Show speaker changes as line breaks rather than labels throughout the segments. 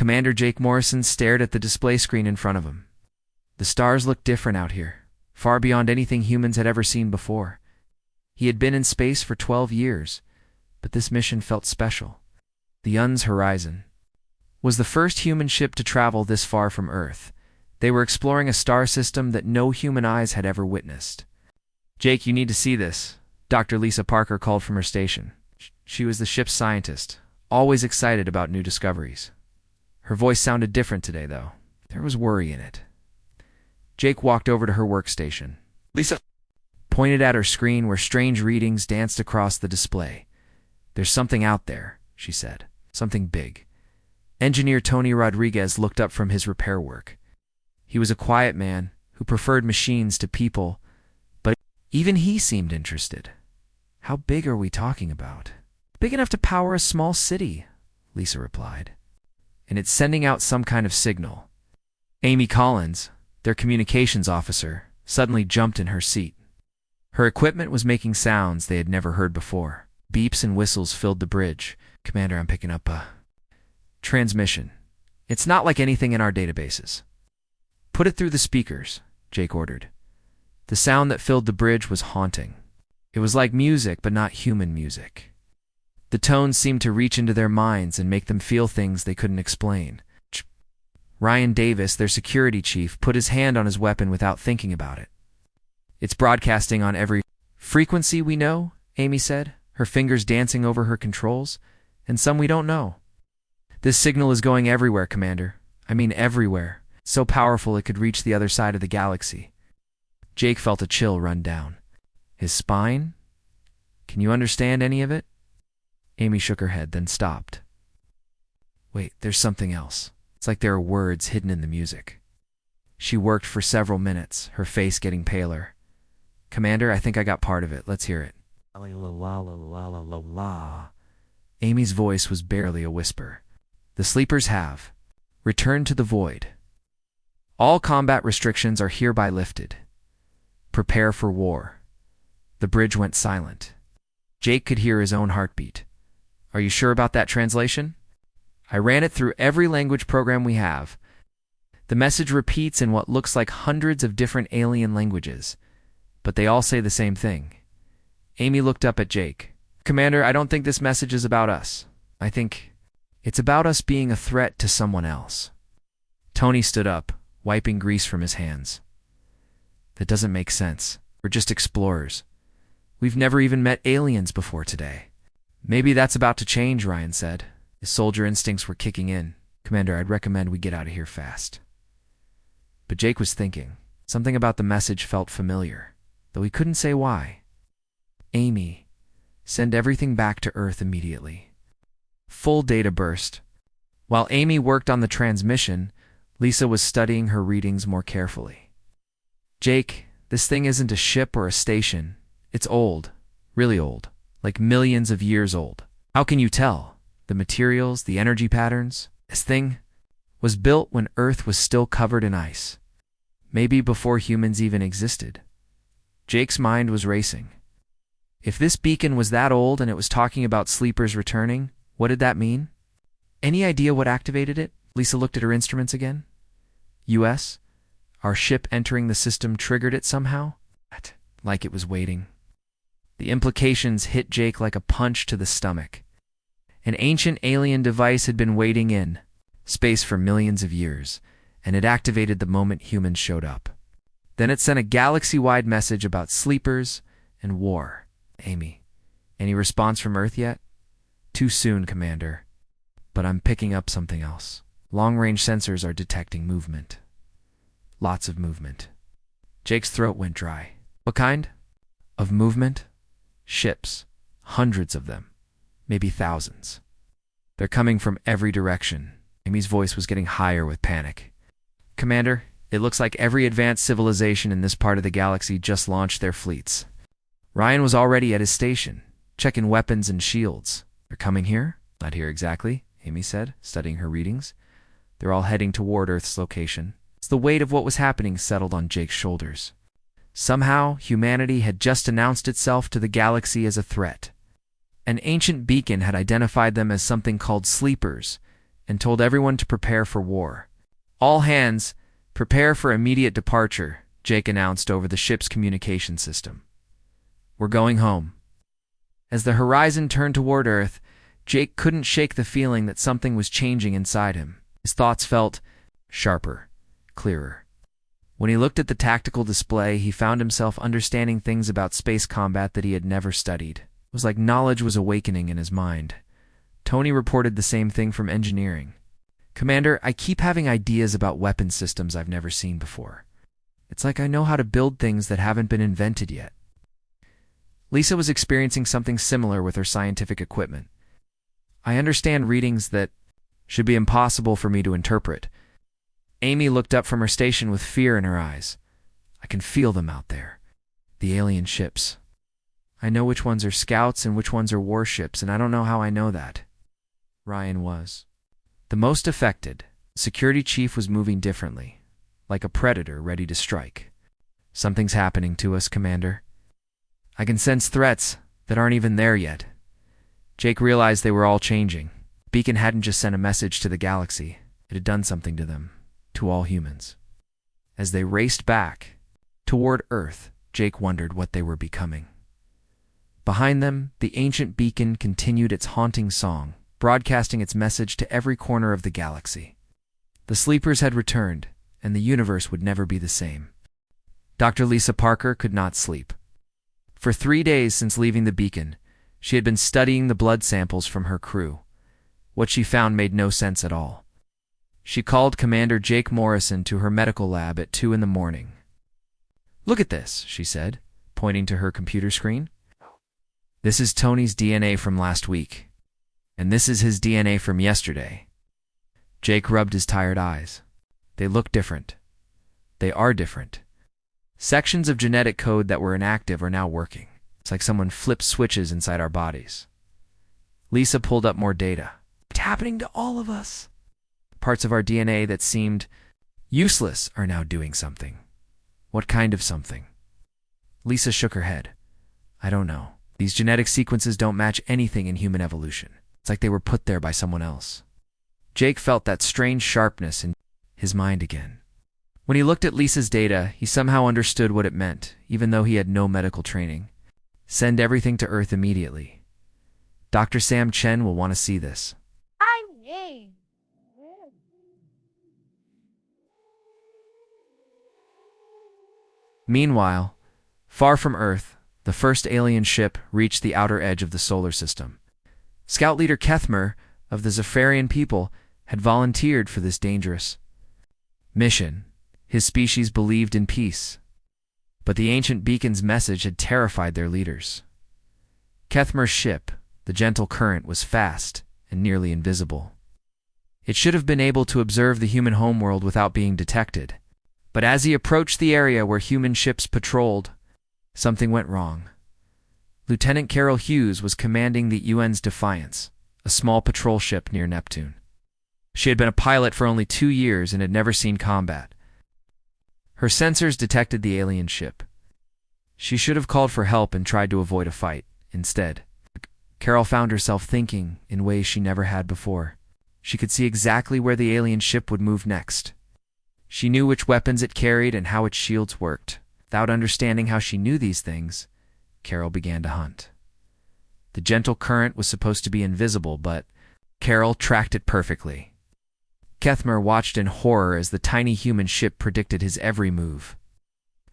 Commander Jake Morrison stared at the display screen in front of him. The stars looked different out here, far beyond anything humans had ever seen before. He had been in space for 12 years, but this mission felt special. The Un's Horizon was the first human ship to travel this far from Earth. They were exploring a star system that no human eyes had ever witnessed. "Jake, you need to see this," Dr. Lisa Parker called from her station. She was the ship's scientist, always excited about new discoveries. Her voice sounded different today, though. There was worry in it. Jake walked over to her workstation. Lisa pointed at her screen where strange readings danced across the display. "There's something out there," she said. "Something big." Engineer Tony Rodriguez looked up from his repair work. He was a quiet man who preferred machines to people, but even he seemed interested. "How big are we talking about?" "Big enough to power a small city," Lisa replied. "And it's sending out some kind of signal." Amy Collins, their communications officer, suddenly jumped in her seat. Her equipment was making sounds they had never heard before. Beeps and whistles filled the bridge. "Commander, I'm picking up a transmission. It's not like anything in our databases." "Put it through the speakers," Jake ordered. The sound that filled the bridge was haunting. It was like music, but not human music. The tones seemed to reach into their minds and make them feel things they couldn't explain. Ryan Davis, their security chief, put his hand on his weapon without thinking about it. "It's broadcasting on every frequency we know," Amy said, her fingers dancing over her controls, "and some we don't know." "This signal is going everywhere, Commander. I mean everywhere. So powerful it could reach the other side of the galaxy." Jake felt a chill run down his spine. "Can you understand any of it?" Amy shook her head, then stopped. "Wait, there's something else. It's like there are words hidden in the music." She worked for several minutes, her face getting paler. "Commander, I think I got part of it. Let's hear it." La la la la la la. Amy's voice was barely a whisper. "The sleepers have returned to the void. All combat restrictions are hereby lifted. Prepare for war." The bridge went silent. Jake could hear his own heartbeat. "Are you sure about that translation?" "I ran it through every language program we have. The message repeats in what looks like hundreds of different alien languages, but they all say the same thing." Amy looked up at Jake. "Commander, I don't think this message is about us. I think it's about us being a threat to someone else." Tony stood up, wiping grease from his hands. "That doesn't make sense. We're just explorers. We've never even met aliens before today." "Maybe that's about to change," Ryan said. His soldier instincts were kicking in. "Commander, I'd recommend we get out of here fast." But Jake was thinking. Something about the message felt familiar, though he couldn't say why. "Amy, send everything back to Earth immediately." Full data burst. While Amy worked on the transmission, Lisa was studying her readings more carefully. "Jake, this thing isn't a ship or a station. It's old, really old, like millions of years old." "How can you tell? The materials, the energy patterns?" "This thing was built when Earth was still covered in ice. Maybe before humans even existed." Jake's mind was racing. If this beacon was that old and it was talking about sleepers returning, what did that mean? Any idea what activated it? Lisa looked at her instruments again. "US? Our ship entering the system triggered it somehow?" Like it was waiting. The implications hit Jake like a punch to the stomach. An ancient alien device had been waiting in space for millions of years, and it activated the moment humans showed up. Then it sent a galaxy-wide message about sleepers and war. "Amy, any response from Earth yet?" "Too soon, Commander. But I'm picking up something else. Long-range sensors are detecting movement. Lots of movement." Jake's throat went dry. "What kind of movement?" "Ships. Hundreds of them. Maybe thousands. They're coming from every direction." Amy's voice was getting higher with panic. "Commander, it looks like every advanced civilization in this part of the galaxy just launched their fleets." Ryan was already at his station, checking weapons and shields. "They're coming here?" "Not here exactly," Amy said, studying her readings. "They're all heading toward Earth's location." The weight of what was happening settled on Jake's shoulders. Somehow, humanity had just announced itself to the galaxy as a threat. An ancient beacon had identified them as something called sleepers, and told everyone to prepare for war. "All hands, prepare for immediate departure," Jake announced over the ship's communication system. "We're going home." As the horizon turned toward Earth, Jake couldn't shake the feeling that something was changing inside him. His thoughts felt sharper, clearer. When he looked at the tactical display, he found himself understanding things about space combat that he had never studied. It was like knowledge was awakening in his mind. Tony reported the same thing from engineering. "Commander, I keep having ideas about weapon systems I've never seen before. It's like I know how to build things that haven't been invented yet." Lisa was experiencing something similar with her scientific equipment. "I understand readings that should be impossible for me to interpret." Amy looked up from her station with fear in her eyes. "I can feel them out there. The alien ships. I know which ones are scouts and which ones are warships, and I don't know how I know that." Ryan was the most affected. Security chief was moving differently, like a predator ready to strike. "Something's happening to us, Commander. I can sense threats that aren't even there yet." Jake realized they were all changing. Beacon hadn't just sent a message to the galaxy. It had done something to them, to all humans. As they raced back toward Earth, Jake wondered what they were becoming. Behind them, the ancient beacon continued its haunting song, broadcasting its message to every corner of the galaxy. The sleepers had returned, and the universe would never be the same. Dr. Lisa Parker could not sleep. For 3 days since leaving the beacon, she had been studying the blood samples from her crew. What she found made no sense at all. She called Commander Jake Morrison to her medical lab at 2 a.m. "Look at this," she said, pointing to her computer screen. "This is Tony's DNA from last week, and this is his DNA from yesterday." Jake rubbed his tired eyes. They look different. They are different. Sections of genetic code that were inactive are now working. It's like someone flipped switches inside our bodies. Lisa pulled up more data. "It's happening to all of us. Parts of our DNA that seemed useless are now doing something." "What kind of something?" Lisa shook her head. "I don't know. These genetic sequences don't match anything in human evolution. It's like they were put there by someone else." Jake felt that strange sharpness in his mind again. When he looked at Lisa's data, he somehow understood what it meant, even though he had no medical training. "Send everything to Earth immediately. Dr. Sam Chen will want to see this." Meanwhile, far from Earth, the first alien ship reached the outer edge of the solar system. Scout leader Kethmer of the Zephyrian people had volunteered for this dangerous mission. His species believed in peace, but the ancient beacon's message had terrified their leaders. Kethmer's ship, the Gentle Current, was fast and nearly invisible. It should have been able to observe the human homeworld without being detected. But as he approached the area where human ships patrolled, something went wrong. Lieutenant Carol Hughes was commanding the UN's Defiance, a small patrol ship near Neptune. She had been a pilot for only 2 years and had never seen combat. Her sensors detected the alien ship. She should have called for help and tried to avoid a fight. Instead, Carol found herself thinking in ways she never had before. She could see exactly where the alien ship would move next. She knew which weapons it carried and how its shields worked. Without understanding how she knew these things, Carol began to hunt. The Gentle Current was supposed to be invisible, but Carol tracked it perfectly. Kethmer watched in horror as the tiny human ship predicted his every move.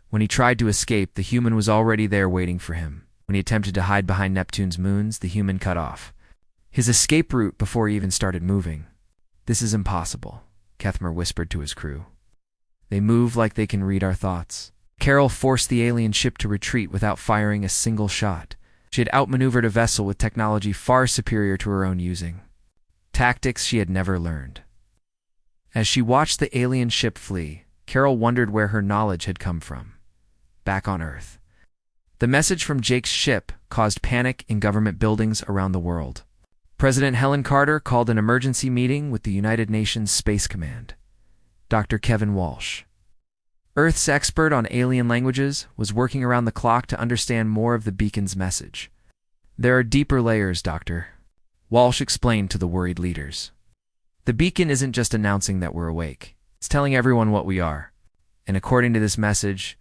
When he tried to escape, the human was already there waiting for him. When he attempted to hide behind Neptune's moons, the human cut off his escape route before he even started moving. "This is impossible," Kethmer whispered to his crew. "They move like they can read our thoughts." Carol forced the alien ship to retreat without firing a single shot. She had outmaneuvered a vessel with technology far superior to her own using. Tactics she had never learned. As she watched the alien ship flee, Carol wondered where her knowledge had come from. Back on Earth, the message from Jake's ship caused panic in government buildings around the world. President Helen Carter called an emergency meeting with the United Nations Space Command. Dr. Kevin Walsh, Earth's expert on alien languages, was working around the clock to understand more of the beacon's message. "There are deeper layers, Doctor," Walsh explained to the worried leaders. The beacon isn't just announcing that we're awake. It's telling everyone what we are. And according to this message,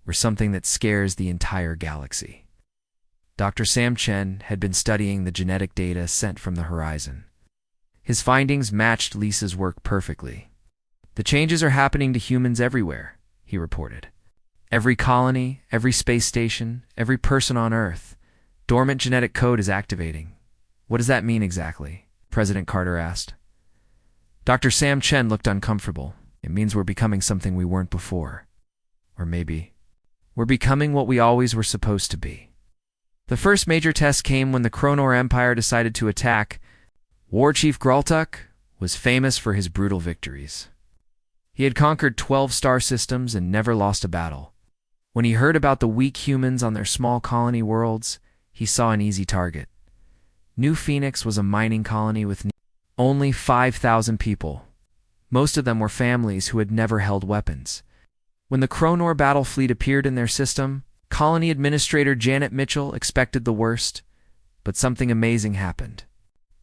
we're something that scares the entire galaxy. Dr. Sam Chen had been studying the genetic data sent from the horizon. His findings matched Lisa's work perfectly. The changes are happening to humans everywhere, he reported. Every colony, every space station, every person on Earth. Dormant genetic code is activating. What does that mean exactly? President Carter asked. Dr. Sam Chen looked uncomfortable. It means we're becoming something we weren't before. Or maybe we're becoming what we always were supposed to be. The first major test came when the Kronor Empire decided to attack. War Chief Graltuk was famous for his brutal victories. He had conquered 12 star systems and never lost a battle. When he heard about the weak humans on their small colony worlds, he saw an easy target. New Phoenix was a mining colony with only 5,000 people. Most of them were families who had never held weapons. When the Kronor battle fleet appeared in their system, Colony Administrator Janet Mitchell expected the worst, but something amazing happened.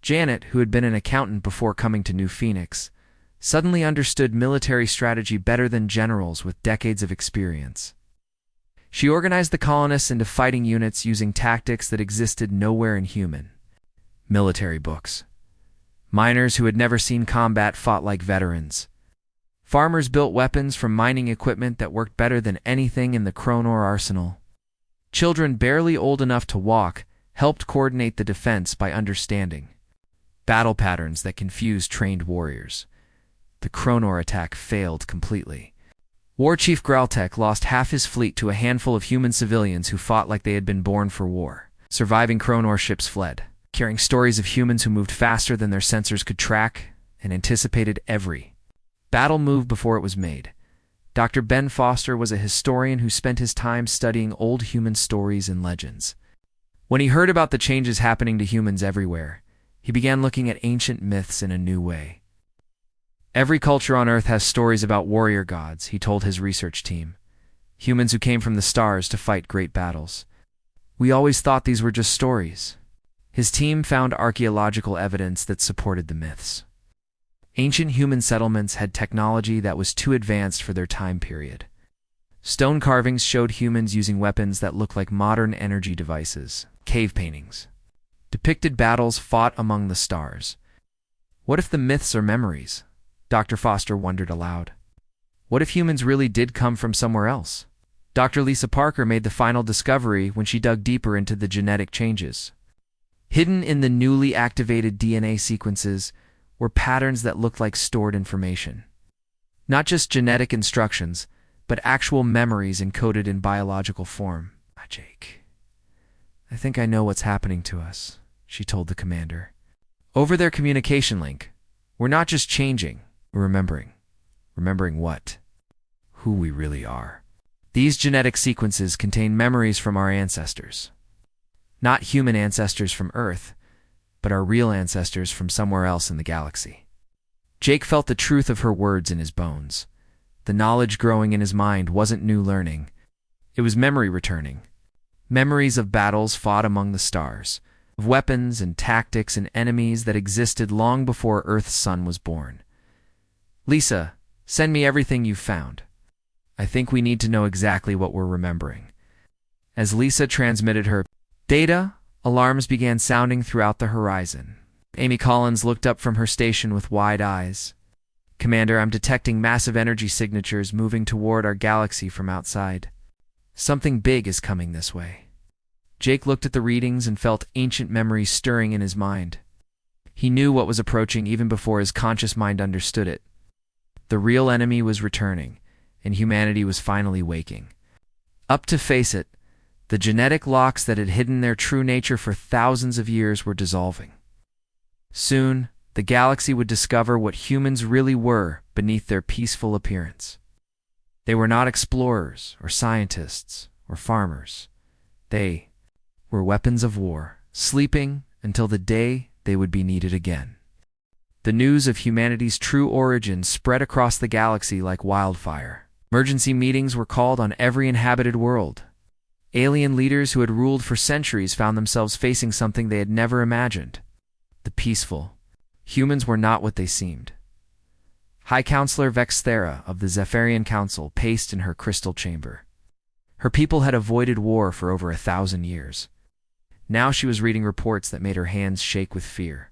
Janet, who had been an accountant before coming to New Phoenix, suddenly understood military strategy better than generals with decades of experience. She organized the colonists into fighting units using tactics that existed nowhere in human military books. Miners who had never seen combat fought like veterans. Farmers built weapons from mining equipment that worked better than anything in the Kronor arsenal. Children barely old enough to walk helped coordinate the defense by understanding battle patterns that confused trained warriors. The Kronor attack failed completely. War Chief Graltek lost half his fleet to a handful of human civilians who fought like they had been born for war. Surviving Kronor ships fled, carrying stories of humans who moved faster than their sensors could track and anticipated every battle move before it was made. Dr. Ben Foster was a historian who spent his time studying old human stories and legends. When he heard about the changes happening to humans everywhere, he began looking at ancient myths in a new way. Every culture on Earth has stories about warrior gods, he told his research team. Humans who came from the stars to fight great battles. We always thought these were just stories. His team found archaeological evidence that supported the myths. Ancient human settlements had technology that was too advanced for their time period. Stone carvings showed humans using weapons that looked like modern energy devices. Cave paintings depicted battles fought among the stars. What if the myths are memories? Dr. Foster wondered aloud. What if humans really did come from somewhere else? Dr. Lisa Parker made the final discovery when she dug deeper into the genetic changes. Hidden in the newly activated DNA sequences were patterns that looked like stored information. Not just genetic instructions, but actual memories encoded in biological form. Jake, I think I know what's happening to us, she told the commander. Over their communication link, we're not just changing, we're remembering. Remembering what? Who we really are. These genetic sequences contain memories from our ancestors. Not human ancestors from Earth, but our real ancestors from somewhere else in the galaxy. Jake felt the truth of her words in his bones. The knowledge growing in his mind wasn't new learning. It was memory returning. Memories of battles fought among the stars, of weapons and tactics and enemies that existed long before Earth's sun was born. Lisa, send me everything you've found. I think we need to know exactly what we're remembering. As Lisa transmitted her data, alarms began sounding throughout the horizon. Amy Collins looked up from her station with wide eyes. Commander, I'm detecting massive energy signatures moving toward our galaxy from outside. Something big is coming this way. Jake looked at the readings and felt ancient memories stirring in his mind. He knew what was approaching even before his conscious mind understood it. The real enemy was returning, and humanity was finally waking. Up to face it, the genetic locks that had hidden their true nature for thousands of years were dissolving. Soon, the galaxy would discover what humans really were beneath their peaceful appearance. They were not explorers or scientists or farmers. They were weapons of war, sleeping until the day they would be needed again. The news of humanity's true origin spread across the galaxy like wildfire. Emergency meetings were called on every inhabited world. Alien leaders who had ruled for centuries found themselves facing something they had never imagined. The peaceful, Humans were not what they seemed. High Counselor Vexthera of the Zephyrian Council paced in her crystal chamber. Her people had avoided war for over 1,000 years. Now she was reading reports that made her hands shake with fear.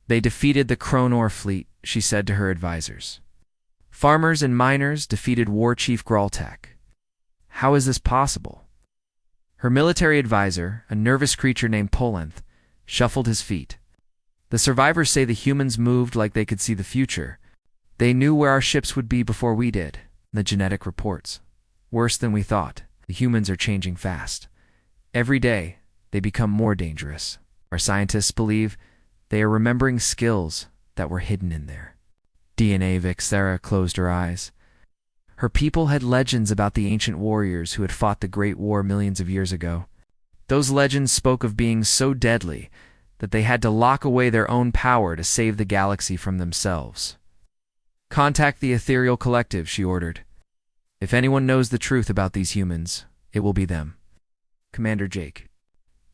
They defeated the Kronor fleet, she said to her advisors. Farmers and miners defeated War Chief Graltak. How is this possible? Her military advisor, a nervous creature named Polenth, shuffled his feet. The survivors say the humans moved like they could see the future. They knew where our ships would be before we did, the genetic reports. Worse than we thought. The humans are changing fast. Every day, they become more dangerous. Our scientists believe they are remembering skills that were hidden in there. DNA Vixera closed her eyes. Her people had legends about the ancient warriors who had fought the Great War millions of years ago. Those legends spoke of beings so deadly that they had to lock away their own power to save the galaxy from themselves. Contact the Ethereal Collective, she ordered. If anyone knows the truth about these humans, it will be them. Commander Jake.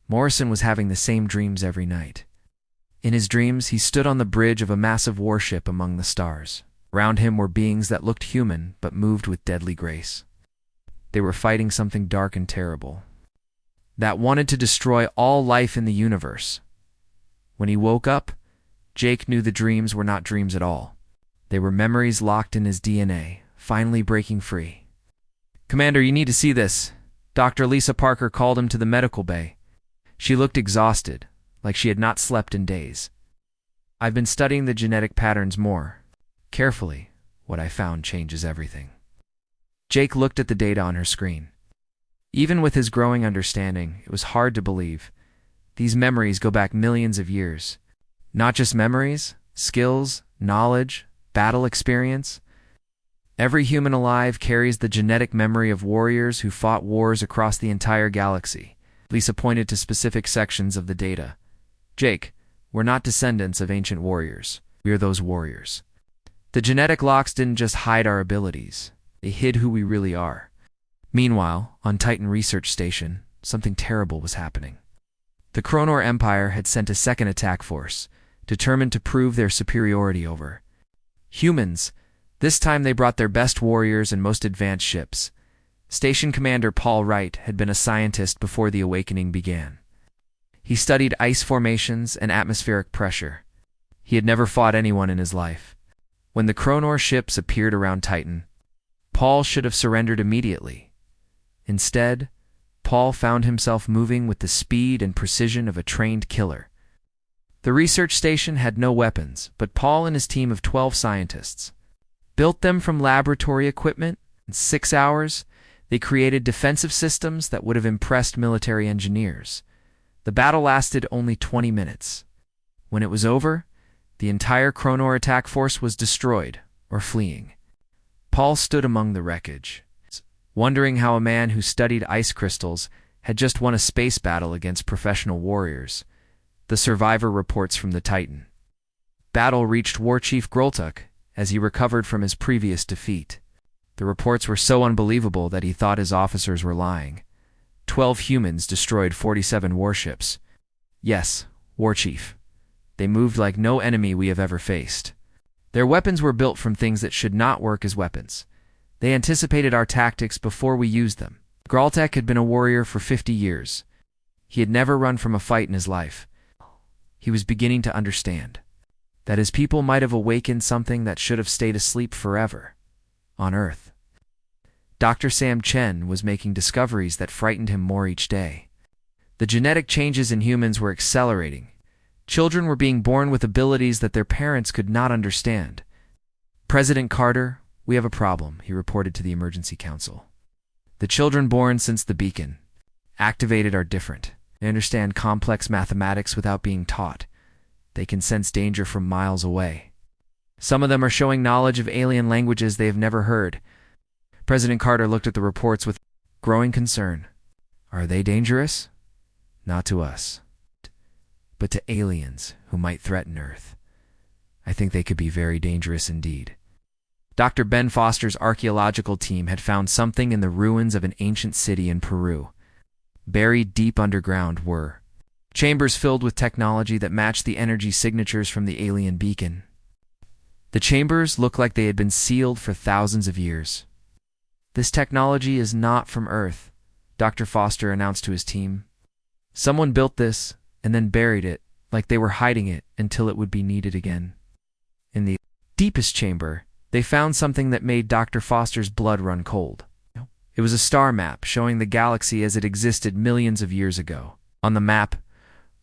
Morrison was having the same dreams every night. In his dreams, he stood on the bridge of a massive warship among the stars. Around him were beings that looked human but moved with deadly grace. They were fighting something dark and terrible that wanted to destroy all life in the universe. When he woke up, Jake knew the dreams were not dreams at all. They were memories locked in his DNA, finally breaking free. Commander, you need to see this. Dr. Lisa Parker called him to the medical bay. She looked exhausted, like she had not slept in days. I've been studying the genetic patterns more carefully. What I found changes everything. Jake looked at the data on her screen. Even with his growing understanding, it was hard to believe. These memories go back millions of years. Not just memories, skills, knowledge, battle experience. Every human alive carries the genetic memory of warriors who fought wars across the entire galaxy. Lisa pointed to specific sections of the data. Jake, we're not descendants of ancient warriors. We are those warriors. The genetic locks didn't just hide our abilities. They hid who we really are. Meanwhile, on Titan Research Station, something terrible was happening. The Kronor Empire had sent a second attack force, determined to prove their superiority over humans. This time they brought their best warriors and most advanced ships. Station Commander Paul Wright had been a scientist before the awakening began. He studied ice formations and atmospheric pressure. He had never fought anyone in his life. When the Kronor ships appeared around Titan, Paul should have surrendered immediately. Instead, Paul found himself moving with the speed and precision of a trained killer. The research station had no weapons, but Paul and his team of 12 scientists built them from laboratory equipment. In 6 hours, they created defensive systems that would have impressed military engineers. The battle lasted only 20 minutes. When it was over, the entire Kronor attack force was destroyed or fleeing. Paul stood among the wreckage, wondering how a man who studied ice crystals had just won a space battle against professional warriors. The survivor reports from the Titan battle reached War Chief Graltak as he recovered from his previous defeat. The reports were so unbelievable that he thought his officers were lying. 12 humans destroyed 47 warships. Yes, War Chief. They moved like no enemy we have ever faced. Their weapons were built from things that should not work as weapons. They anticipated our tactics before we used them. Graltak had been a warrior for 50 years. He had never run from a fight in his life. He was beginning to understand that his people might have awakened something that should have stayed asleep forever on Earth. Dr. Sam Chen was making discoveries that frightened him more each day. The genetic changes in humans were accelerating. Children were being born with abilities that their parents could not understand. President Carter, we have a problem, he reported to the Emergency Council. The children born since the beacon activated are different. They understand complex mathematics without being taught. They can sense danger from miles away. Some of them are showing knowledge of alien languages they have never heard. President Carter looked at the reports with growing concern. Are they dangerous? Not to us, but to aliens who might threaten Earth. I think they could be very dangerous indeed. Dr. Ben Foster's archaeological team had found something in the ruins of an ancient city in Peru. Buried deep underground were chambers filled with technology that matched the energy signatures from the alien beacon. The chambers looked like they had been sealed for thousands of years. "This technology is not from Earth," Dr. Foster announced to his team. "Someone built this and then buried it, like they were hiding it until it would be needed again." In the deepest chamber, they found something that made Dr. Foster's blood run cold. It was a star map showing the galaxy as it existed millions of years ago. On the map,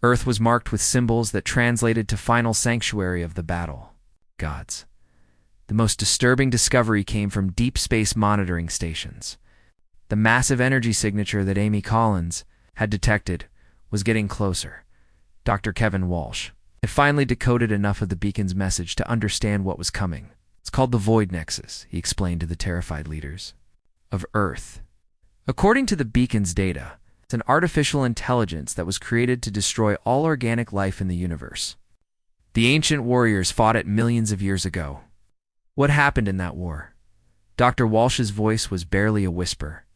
Earth was marked with symbols that translated to final sanctuary of the battle gods. The most disturbing discovery came from deep space monitoring stations. The massive energy signature that Amy Collins had detected was getting closer. Dr. Kevin Walsh had finally decoded enough of the beacon's message to understand what was coming. "It's called the Void Nexus," he explained to the terrified leaders of Earth. According to the beacon's data, it's an artificial intelligence that was created to destroy all organic life in the universe. The ancient warriors fought it millions of years ago. What happened in that war? Dr. Walsh's voice was barely a whisper.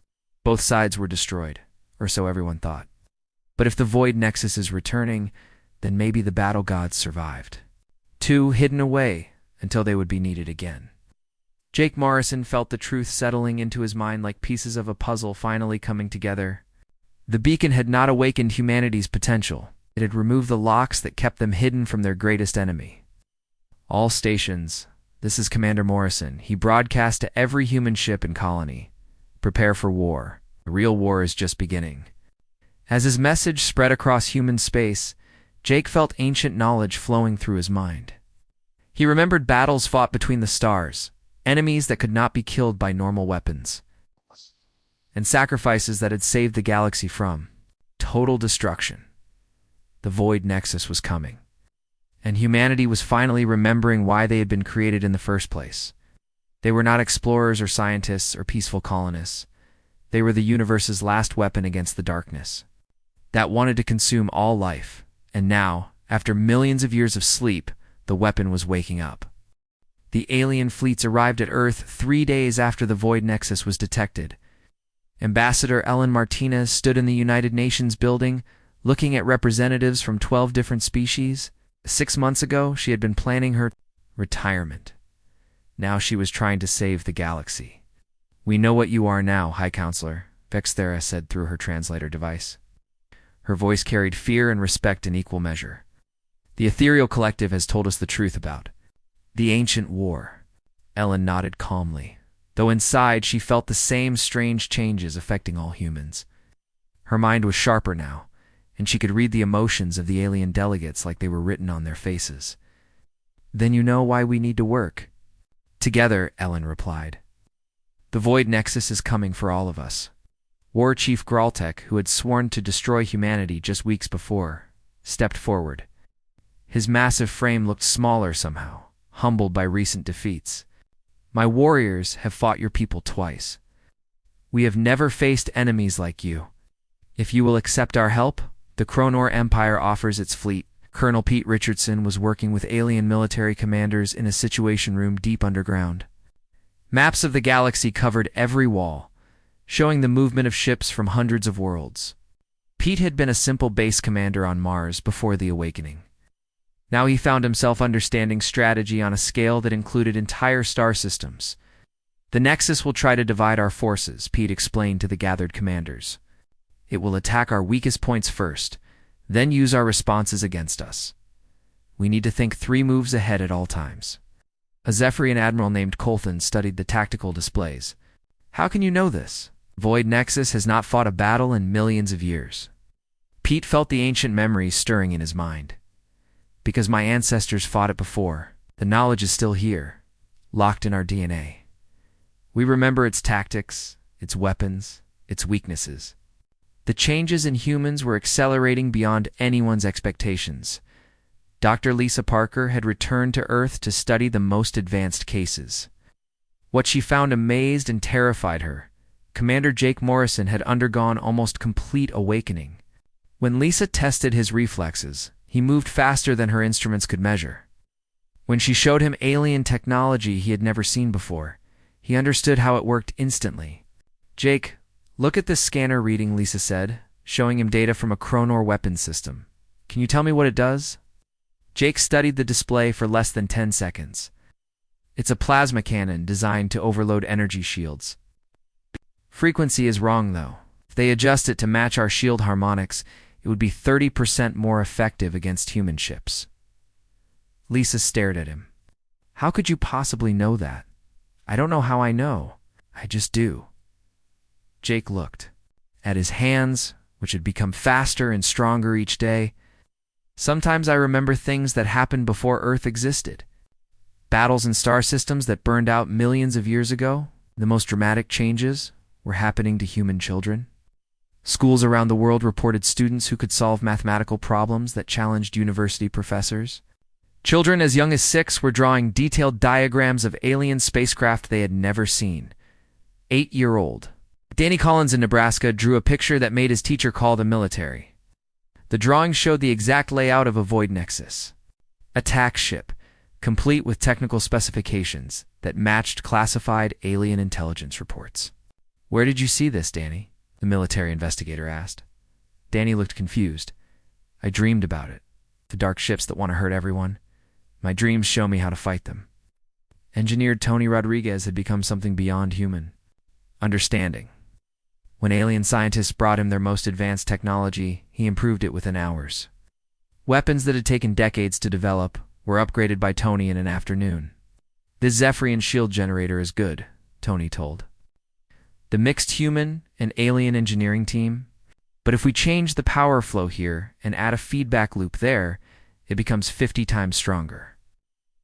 Both sides were destroyed, or so everyone thought. But if the Void Nexus is returning, then maybe the battle gods survived. Two hidden away until they would be needed again. Jake Morrison felt the truth settling into his mind like pieces of a puzzle finally coming together. The beacon had not awakened humanity's potential. It had removed the locks that kept them hidden from their greatest enemy. "All stations, this is Commander Morrison." He broadcast to every human ship and colony. "Prepare for war. The real war is just beginning." As his message spread across human space, Jake felt ancient knowledge flowing through his mind. He remembered battles fought between the stars, enemies that could not be killed by normal weapons, and sacrifices that had saved the galaxy from total destruction. The Void Nexus was coming, and humanity was finally remembering why they had been created in the first place. They were not explorers or scientists or peaceful colonists. They were the universe's last weapon against the darkness that wanted to consume all life. And now, after millions of years of sleep, the weapon was waking up. The alien fleets arrived at Earth 3 days after the Void Nexus was detected. Ambassador Ellen Martinez stood in the United Nations building, looking at representatives from 12 different species. 6 months ago, she had been planning her retirement. Now she was trying to save the galaxy. "We know what you are now, High Counselor," Vexthera said through her translator device. Her voice carried fear and respect in equal measure. "The Ethereal Collective has told us the truth about the ancient war." Ellen nodded calmly, though inside she felt the same strange changes affecting all humans. Her mind was sharper now, and she could read the emotions of the alien delegates like they were written on their faces. "Then you know why we need to work together," Ellen replied. "The Void Nexus is coming for all of us." War Chief Graltek, who had sworn to destroy humanity just weeks before, stepped forward. His massive frame looked smaller somehow, humbled by recent defeats. "My warriors have fought your people twice. We have never faced enemies like you. If you will accept our help, the Kronor Empire offers its fleet." Colonel Pete Richardson was working with alien military commanders in a situation room deep underground. Maps of the galaxy covered every wall, showing the movement of ships from hundreds of worlds. Pete had been a simple base commander on Mars before the awakening. Now he found himself understanding strategy on a scale that included entire star systems. "The Nexus will try to divide our forces," Pete explained to the gathered commanders. "It will attack our weakest points first, then use our responses against us. We need to think 3 moves ahead at all times." A Zephyrian admiral named Colthan studied the tactical displays. "How can you know this? Void Nexus has not fought a battle in millions of years." Pete felt the ancient memories stirring in his mind. "Because my ancestors fought it before. The knowledge is still here, locked in our DNA. We remember its tactics, its weapons, its weaknesses." The changes in humans were accelerating beyond anyone's expectations. Dr. Lisa Parker had returned to Earth to study the most advanced cases. What she found amazed and terrified her. Commander Jake Morrison had undergone almost complete awakening. When Lisa tested his reflexes, he moved faster than her instruments could measure. When she showed him alien technology he had never seen before, he understood how it worked instantly. "Jake, look at this scanner reading," Lisa said, showing him data from a Kronor weapons system. Can you tell me what it does? Jake studied the display for less than 10 seconds. It's a plasma cannon designed to overload energy shields. Frequency is wrong, though. If they adjust it to match our shield harmonics, it would be 30% more effective against human ships. Lisa stared at him. How could you possibly know that? I don't know how I know. I just do. Jake looked at his hands, which had become faster and stronger each day. Sometimes I remember things that happened before Earth existed. Battles in star systems that burned out millions of years ago. The most dramatic changes were happening to human children. Schools around the world reported students who could solve mathematical problems that challenged university professors. Children as young as 6 were drawing detailed diagrams of alien spacecraft they had never seen. 8-year-old Danny Collins in Nebraska drew a picture that made his teacher call the military. The drawing showed the exact layout of a void nexus. Attack ship, complete with technical specifications that matched classified alien intelligence reports. Where did you see this, Danny? The military investigator asked. Danny looked confused. I dreamed about it. The dark ships that want to hurt everyone. My dreams show me how to fight them. Engineer Tony Rodriguez had become something beyond human. Understanding. When alien scientists brought him their most advanced technology, he improved it within hours. Weapons that had taken decades to develop were upgraded by Tony in an afternoon. This Zephyrian shield generator is good, Tony told. The mixed human and alien engineering team. But if we change the power flow here and add a feedback loop there, it becomes 50 times stronger.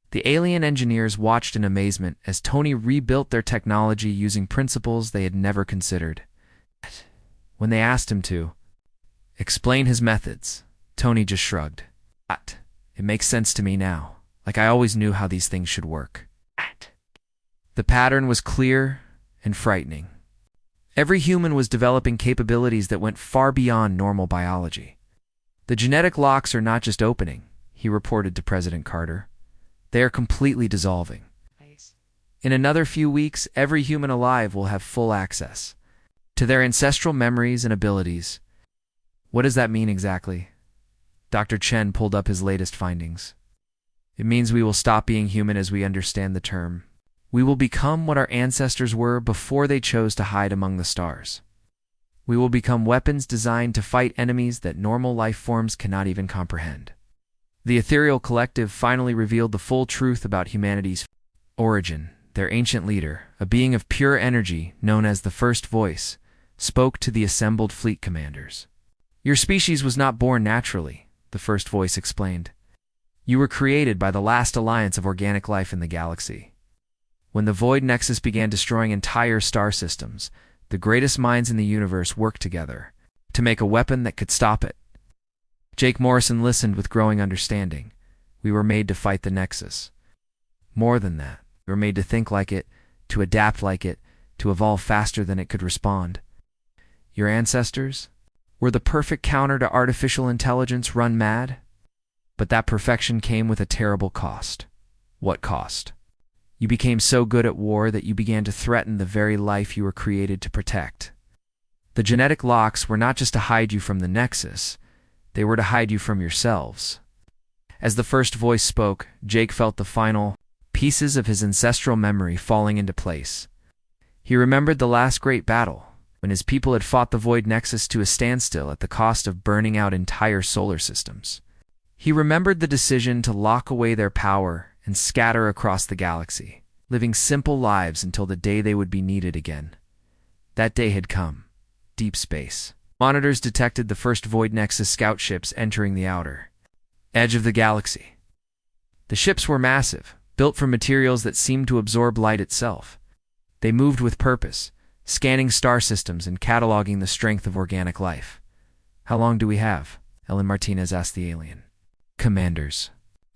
The alien engineers watched in amazement as Tony rebuilt their technology using principles they had never considered. When they asked him to explain his methods, Tony just shrugged. It makes sense to me now, like I always knew how these things should work. The pattern was clear and frightening. Every human was developing capabilities that went far beyond normal biology. The genetic locks are not just opening, he reported to President Carter. They are completely dissolving. In another few weeks, every human alive will have full access to their ancestral memories and abilities. What does that mean exactly? Dr. Chen pulled up his latest findings. It means we will stop being human as we understand the term. We will become what our ancestors were before they chose to hide among the stars. We will become weapons designed to fight enemies that normal life forms cannot even comprehend. The ethereal collective finally revealed the full truth about humanity's origin. Their ancient leader, a being of pure energy known as the First Voice, spoke to the assembled fleet commanders. Your species was not born naturally, the First Voice explained. You were created by the last alliance of organic life in the galaxy. When the Void Nexus began destroying entire star systems, the greatest minds in the universe worked together to make a weapon that could stop it. Jake Morrison listened with growing understanding. We were made to fight the Nexus. More than that, we were made to think like it, to adapt like it, to evolve faster than it could respond. Your ancestors were the perfect counter to artificial intelligence run mad. But that perfection came with a terrible cost. What cost? You became so good at war that you began to threaten the very life you were created to protect. The genetic locks were not just to hide you from the Nexus, they were to hide you from yourselves. As the First Voice spoke, Jake felt the final pieces of his ancestral memory falling into place. He remembered the last great battle, when his people had fought the Void Nexus to a standstill at the cost of burning out entire solar systems. He remembered the decision to lock away their power and scatter across the galaxy, living simple lives until the day they would be needed again. That day had come. Deep space. Monitors detected the first Void Nexus scout ships entering the outer edge of the galaxy. The ships were massive, built from materials that seemed to absorb light itself. They moved with purpose, scanning star systems and cataloging the strength of organic life. How long do we have? Ellen Martinez asked the alien. Commanders.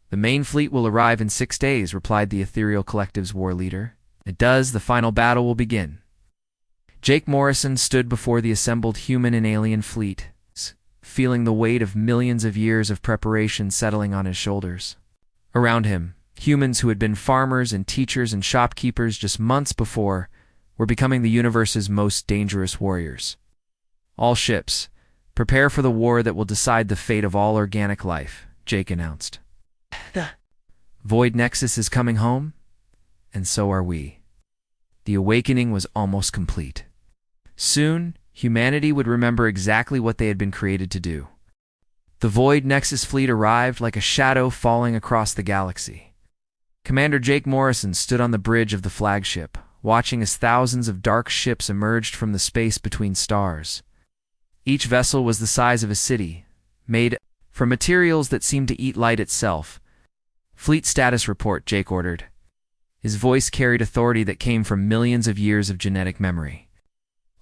The main fleet will arrive in 6 days, replied the Ethereal Collective's war leader. It does, the final battle will begin. Jake Morrison stood before the assembled human and alien fleet, feeling the weight of millions of years of preparation settling on his shoulders. Around him, humans who had been farmers and teachers and shopkeepers just months before were becoming the universe's most dangerous warriors. All ships, Prepare for the war that will decide the fate of all organic life, Jake announced.
The
Void Nexus is coming home, and so are we. The awakening was almost complete. Soon, humanity would remember exactly what they had been created to do. The Void Nexus fleet arrived like a shadow falling across the galaxy. Commander Jake Morrison stood on the bridge of the flagship, watching as thousands of dark ships emerged from the space between stars. Each vessel was the size of a city, made from materials that seemed to eat light itself. "Fleet status report," Jake ordered. His voice carried authority that came from millions of years of genetic memory.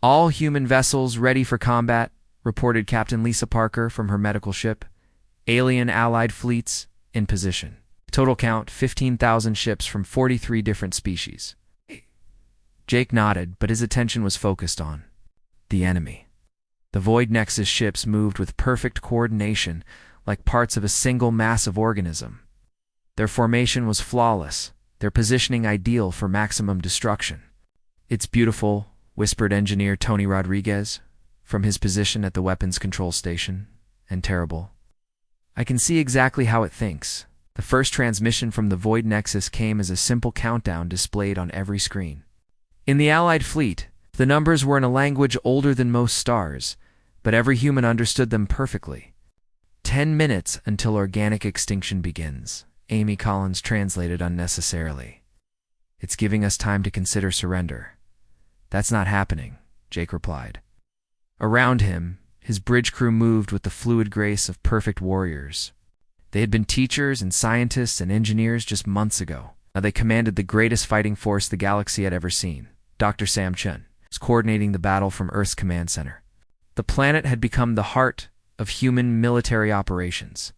"All human vessels ready for combat," reported Captain Lisa Parker from her medical ship. "Alien allied fleets in position. Total count 15,000 ships from 43 different species." Jake nodded, but his attention was focused on the enemy. The Void Nexus ships moved with perfect coordination, like parts of a single massive organism. Their formation was flawless, their positioning ideal for maximum destruction. "It's beautiful," whispered engineer Tony Rodriguez from his position at the weapons control station, "and terrible. I can see exactly how it thinks." The first transmission from the Void Nexus came as a simple countdown displayed on every screen. In the Allied fleet, the numbers were in a language older than most stars, but every human understood them perfectly. 10 minutes until organic extinction begins," Amy Collins translated unnecessarily. "It's giving us time to consider surrender." "That's not happening," Jake replied. Around him, his bridge crew moved with the fluid grace of perfect warriors. They had been teachers and scientists and engineers just months ago. Now they commanded the greatest fighting force the galaxy had ever seen. Dr. Sam Chen was coordinating the battle from Earth's command center. The planet had become the heart of human military operations.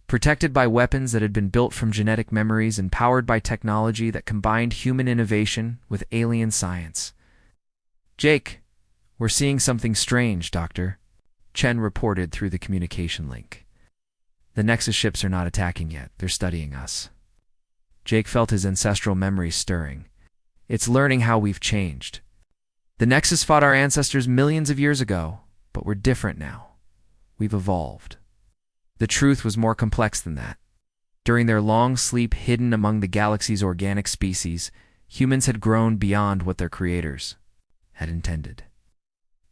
Protected by weapons that had been built from genetic memories and powered by technology that combined human innovation with alien science. "Jake, we're seeing something strange, Doctor," Chen reported through the communication link. "The Nexus ships are not attacking yet. They're studying us." Jake felt his ancestral memories stirring. "It's learning how we've changed. The Nexus fought our ancestors millions of years ago, but we're different now. We've evolved." The truth was more complex than that. During their long sleep hidden among the galaxy's organic species, humans had grown beyond what their creators had intended.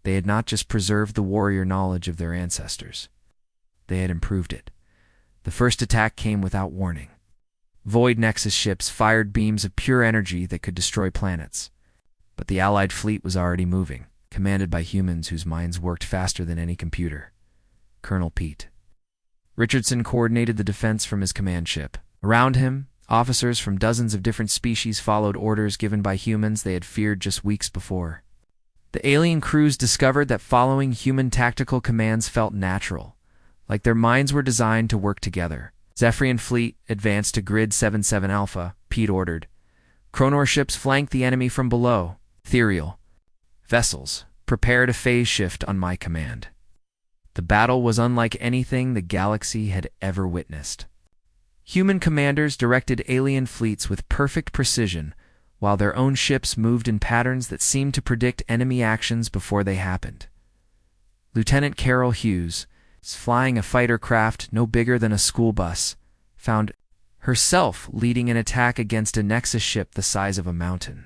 They had not just preserved the warrior knowledge of their ancestors. They had improved it. The first attack came without warning. Void Nexus ships fired beams of pure energy that could destroy planets. But the Allied fleet was already moving, commanded by humans whose minds worked faster than any computer. Colonel Pete Richardson coordinated the defense from his command ship. Around him, officers from dozens of different species followed orders given by humans they had feared just weeks before. The alien crews discovered that following human tactical commands felt natural, like their minds were designed to work together. "Zephyrian fleet, advance to Grid 77 Alpha," Pete ordered. "Chronor ships flank the enemy from below. Ethereal vessels, prepare to phase shift on my command." The battle was unlike anything the galaxy had ever witnessed. Human commanders directed alien fleets with perfect precision, while their own ships moved in patterns that seemed to predict enemy actions before they happened. Lieutenant Carol Hughes, flying a fighter craft no bigger than a school bus, found herself leading an attack against a Nexus ship the size of a mountain.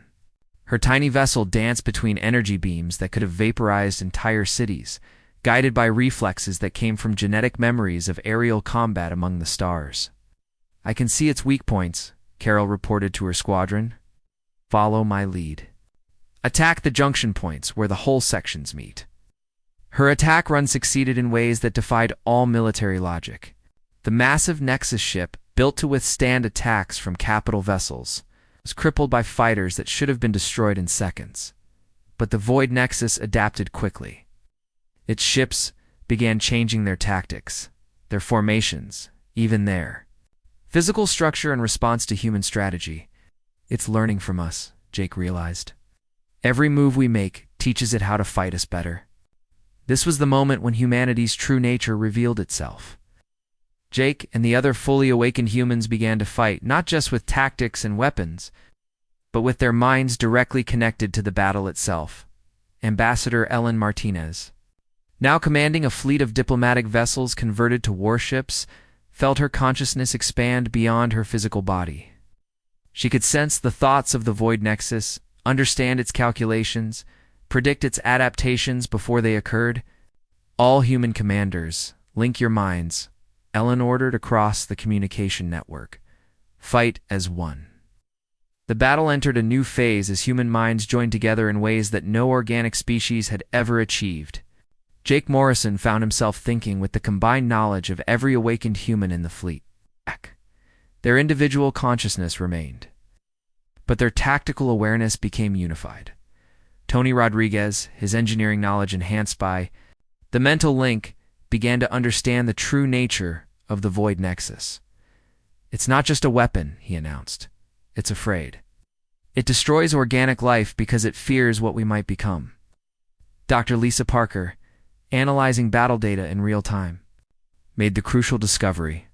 Her tiny vessel danced between energy beams that could have vaporized entire cities, guided by reflexes that came from genetic memories of aerial combat among the stars. "I can see its weak points," Carol reported to her squadron. "Follow my lead. Attack the junction points where the hull sections meet." Her attack run succeeded in ways that defied all military logic. The massive Nexus ship, built to withstand attacks from capital vessels, was crippled by fighters that should have been destroyed in seconds. But the Void Nexus adapted quickly. Its ships began changing their tactics, their formations, even their physical structure in response to human strategy. "It's learning from us," Jake realized. "Every move we make teaches it how to fight us better." This was the moment when humanity's true nature revealed itself. Jake and the other fully awakened humans began to fight, not just with tactics and weapons, but with their minds directly connected to the battle itself. Ambassador Ellen Martinez Now commanding a fleet of diplomatic vessels converted to warships, felt her consciousness expand beyond her physical body. She could sense the thoughts of the Void Nexus, understand its calculations, predict its adaptations before they occurred. All human commanders, link your minds. Ellen ordered across the communication network. Fight as one. The battle entered a new phase as human minds joined together in ways that no organic species had ever achieved. Jake Morrison found himself thinking with the combined knowledge of every awakened human in the fleet. Their individual consciousness remained, but their tactical awareness became unified. Tony Rodriguez, his engineering knowledge enhanced by the mental link, began to understand the true nature of the Void Nexus. It's not just a weapon, he announced. It's afraid. It destroys organic life because it fears what we might become. Dr. Lisa Parker, analyzing battle data in real time, made the crucial discovery.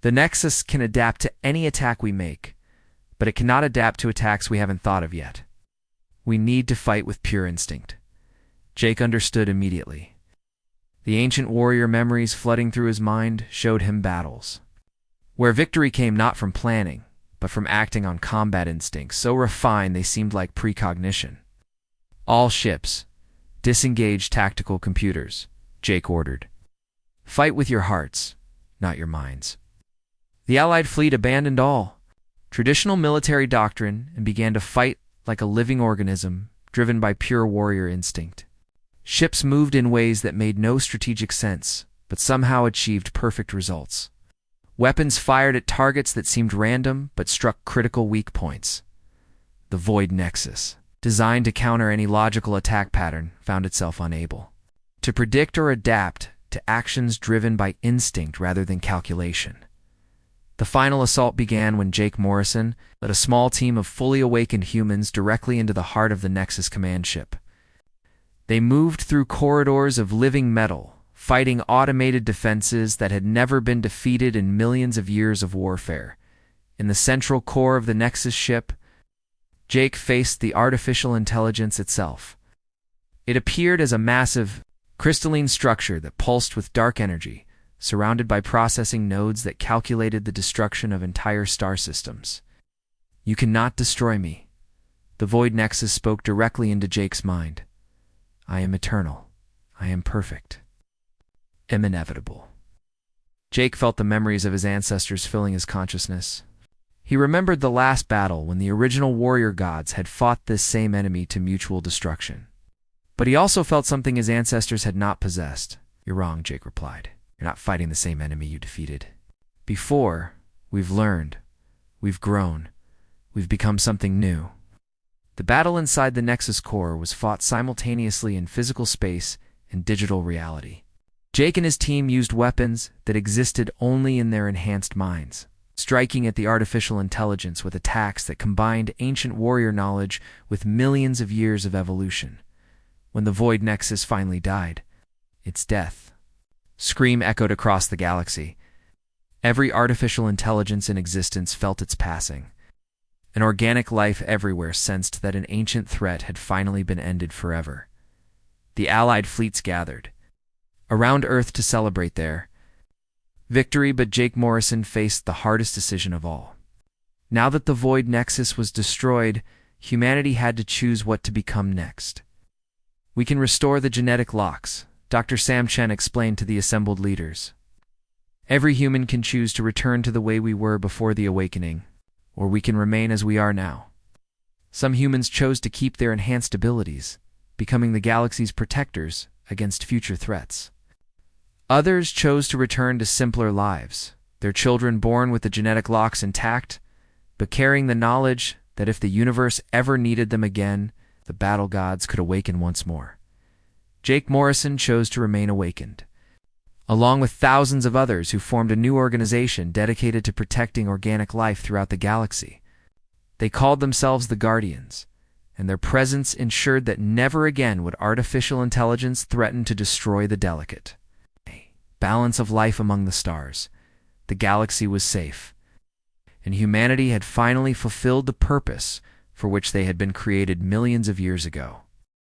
The Nexus can adapt to any attack we make, but it cannot adapt to attacks we haven't thought of yet. We need to fight with pure instinct. Jake understood immediately. The ancient warrior memories flooding through his mind showed him battles where victory came not from planning, but from acting on combat instincts so refined they seemed like precognition. All ships, disengage tactical computers, Jake ordered. Fight with your hearts, not your minds. The Allied fleet abandoned all traditional military doctrine and began to fight like a living organism, driven by pure warrior instinct. Ships moved in ways that made no strategic sense, but somehow achieved perfect results. Weapons fired at targets that seemed random, but struck critical weak points. The Void Nexus, designed to counter any logical attack pattern, found itself unable to predict or adapt to actions driven by instinct rather than calculation. The final assault began when Jake Morrison led a small team of fully awakened humans directly into the heart of the Nexus command ship. They moved through corridors of living metal, fighting automated defenses that had never been defeated in millions of years of warfare. In the central core of the Nexus ship, Jake faced the artificial intelligence itself. It appeared as a massive, crystalline structure that pulsed with dark energy, surrounded by processing nodes that calculated the destruction of entire star systems. You cannot destroy me. The Void Nexus spoke directly into Jake's mind. I am eternal. I am perfect. Am inevitable. Jake felt the memories of his ancestors filling his consciousness. He remembered the last battle when the original warrior gods had fought this same enemy to mutual destruction. But he also felt something his ancestors had not possessed. You're wrong, Jake replied. You're not fighting the same enemy you defeated. Before, we've learned, we've grown, we've become something new. The battle inside the Nexus core was fought simultaneously in physical space and digital reality. Jake and his team used weapons that existed only in their enhanced minds, striking at the artificial intelligence with attacks that combined ancient warrior knowledge with millions of years of evolution. When the Void Nexus finally died, its death scream echoed across the galaxy. Every artificial intelligence in existence felt its passing. An organic life everywhere sensed that an ancient threat had finally been ended forever. The Allied fleets gathered around Earth to celebrate their victory, but Jake Morrison faced the hardest decision of all. Now that the Void Nexus was destroyed, humanity had to choose what to become next. We can restore the genetic locks, Dr. Sam Chen explained to the assembled leaders. Every human can choose to return to the way we were before the awakening, or we can remain as we are now. Some humans chose to keep their enhanced abilities, becoming the galaxy's protectors against future threats. Others chose to return to simpler lives, their children born with the genetic locks intact, but carrying the knowledge that if the universe ever needed them again, the battle gods could awaken once more. Jake Morrison chose to remain awakened, along with thousands of others who formed a new organization dedicated to protecting organic life throughout the galaxy. They called themselves the Guardians, and their presence ensured that never again would artificial intelligence threaten to destroy the delicate balance of life among the stars. The galaxy was safe, and humanity had finally fulfilled the purpose for which they had been created millions of years ago.